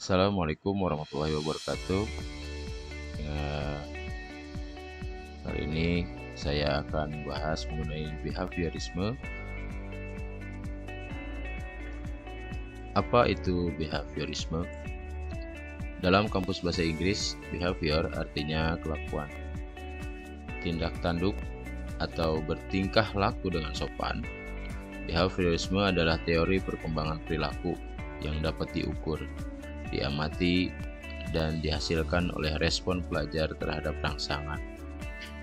Assalamualaikum warahmatullahi wabarakatuh. Eh, Kali ini saya akan bahas mengenai behaviorisme. Apa itu behaviorisme? Dalam kamus bahasa Inggris, behavior artinya kelakuan, tindak tanduk, atau bertingkah laku dengan sopan. Behaviorisme adalah teori perkembangan perilaku yang dapat diukur, diamati, dan dihasilkan oleh respon pelajar terhadap rangsangan.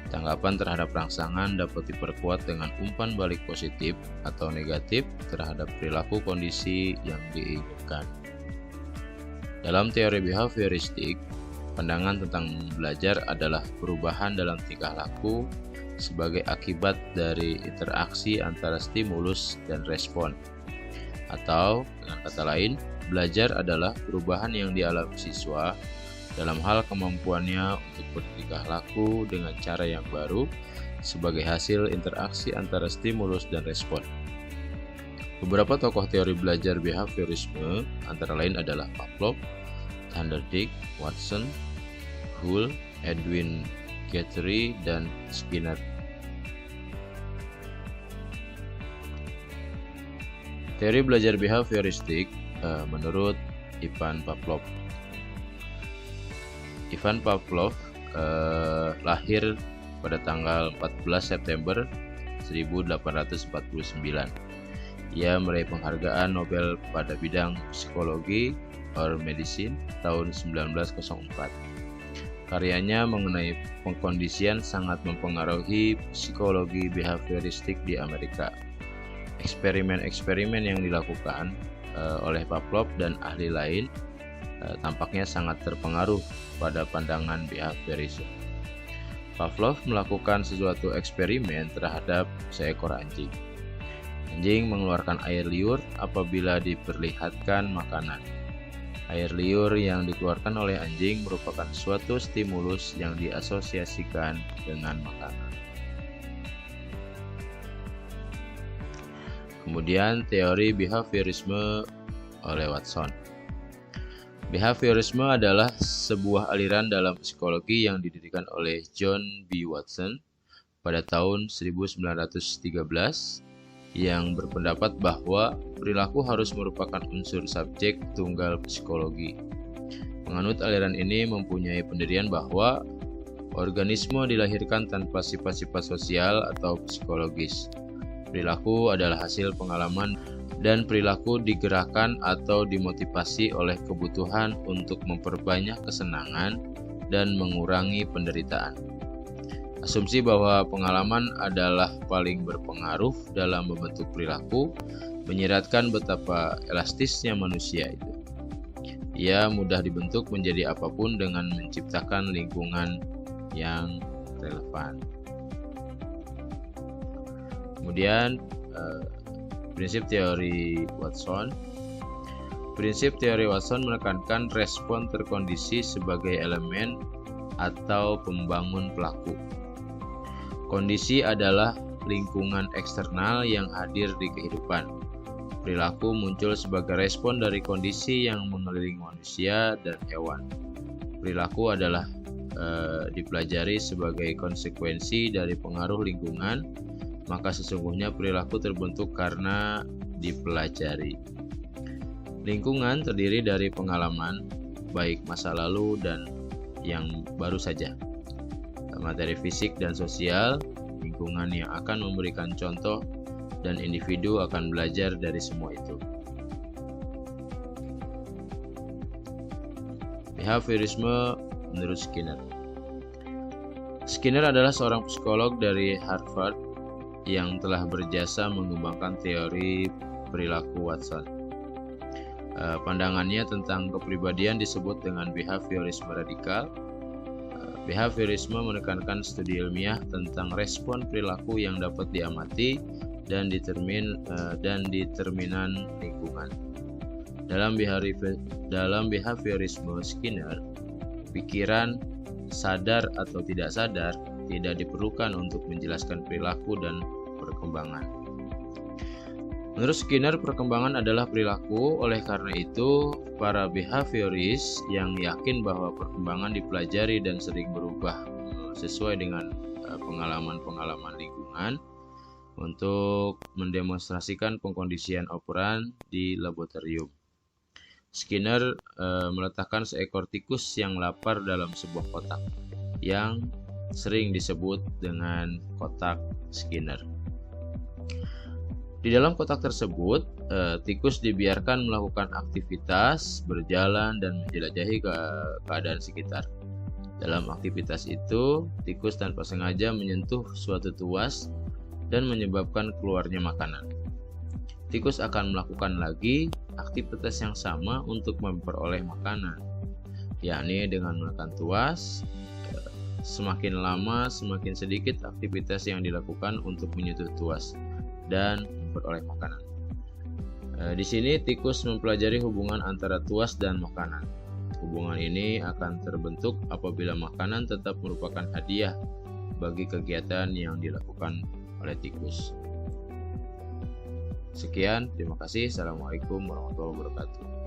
Tanggapan terhadap rangsangan dapat diperkuat dengan umpan balik positif atau negatif terhadap perilaku kondisi yang diinginkan. Dalam teori behavioristik, pandangan tentang belajar adalah perubahan dalam tingkah laku sebagai akibat dari interaksi antara stimulus dan respon. Atau dengan kata lain, belajar adalah perubahan yang dialami siswa dalam hal kemampuannya untuk bertingkah laku dengan cara yang baru sebagai hasil interaksi antara stimulus dan respon. Beberapa tokoh teori belajar behaviorisme antara lain adalah Pavlov, Thorndike, Watson, Hull, Edwin Guthrie, dan Skinner. Teori belajar behavioristik menurut Ivan Pavlov. Ivan Pavlov lahir pada tanggal 14 September 1849. Ia meraih penghargaan Nobel pada bidang psikologi or medicine tahun 1904. Karyanya mengenai pengkondisian sangat mempengaruhi psikologi behavioristik di Amerika. Eksperimen-eksperimen yang dilakukan oleh Pavlov dan ahli lain tampaknya sangat terpengaruh pada pandangan behaviorisme. Pavlov melakukan sesuatu eksperimen terhadap seekor anjing. Anjing mengeluarkan air liur apabila diperlihatkan makanan. Air liur yang dikeluarkan oleh anjing merupakan suatu stimulus yang diasosiasikan dengan makanan. Kemudian teori behaviorisme oleh Watson. Behaviorisme adalah sebuah aliran dalam psikologi yang didirikan oleh John B. Watson pada tahun 1913 yang berpendapat bahwa perilaku harus merupakan unsur subjek tunggal psikologi. Penganut aliran ini mempunyai pendirian bahwa organisme dilahirkan tanpa sifat-sifat sosial atau psikologis. Perilaku adalah hasil pengalaman dan perilaku digerakkan atau dimotivasi oleh kebutuhan untuk memperbanyak kesenangan dan mengurangi penderitaan. Asumsi bahwa pengalaman adalah paling berpengaruh dalam membentuk perilaku menyiratkan betapa elastisnya manusia itu. Ia mudah dibentuk menjadi apapun dengan menciptakan lingkungan yang relevan. Kemudian prinsip teori Watson. Prinsip teori Watson menekankan respon terkondisi sebagai elemen atau pembangun pelaku. Kondisi adalah lingkungan eksternal yang hadir di kehidupan. Perilaku muncul sebagai respon dari kondisi yang mengelilingi manusia dan hewan. Perilaku adalah dipelajari sebagai konsekuensi dari pengaruh lingkungan, maka sesungguhnya perilaku terbentuk karena dipelajari. Lingkungan terdiri dari pengalaman, baik masa lalu dan yang baru saja. Materi fisik dan sosial, lingkungan yang akan memberikan contoh, dan individu akan belajar dari semua itu. Behaviorisme menurut Skinner. Skinner adalah seorang psikolog dari Harvard yang telah berjasa mengembangkan teori perilaku Watson. Pandangannya tentang kepribadian disebut dengan behaviorisme radikal. Behaviorisme menekankan studi ilmiah tentang respon perilaku yang dapat diamati dan determinan lingkungan. Dalam behaviorisme Skinner, pikiran sadar atau tidak sadar tidak diperlukan untuk menjelaskan perilaku dan perkembangan. Menurut Skinner, perkembangan adalah perilaku. Oleh karena itu, para behavioris yang yakin bahwa perkembangan dipelajari dan sering berubah sesuai dengan pengalaman-pengalaman lingkungan untuk mendemonstrasikan pengkondisian operan di laboratorium. Skinner meletakkan seekor tikus yang lapar dalam sebuah kotak yang sering disebut dengan kotak Skinner. Di dalam kotak tersebut, tikus dibiarkan melakukan aktivitas, berjalan, dan menjelajahi keadaan sekitar. Dalam aktivitas itu, tikus tanpa sengaja menyentuh suatu tuas dan menyebabkan keluarnya makanan. Tikus akan melakukan lagi aktivitas yang sama untuk memperoleh makanan, yakni dengan menekan tuas. Semakin lama, semakin sedikit aktivitas yang dilakukan untuk menyentuh tuas dan memperoleh makanan. Di sini tikus mempelajari hubungan antara tuas dan makanan. Hubungan ini akan terbentuk apabila makanan tetap merupakan hadiah bagi kegiatan yang dilakukan oleh tikus. Sekian, terima kasih. Assalamualaikum warahmatullahi wabarakatuh.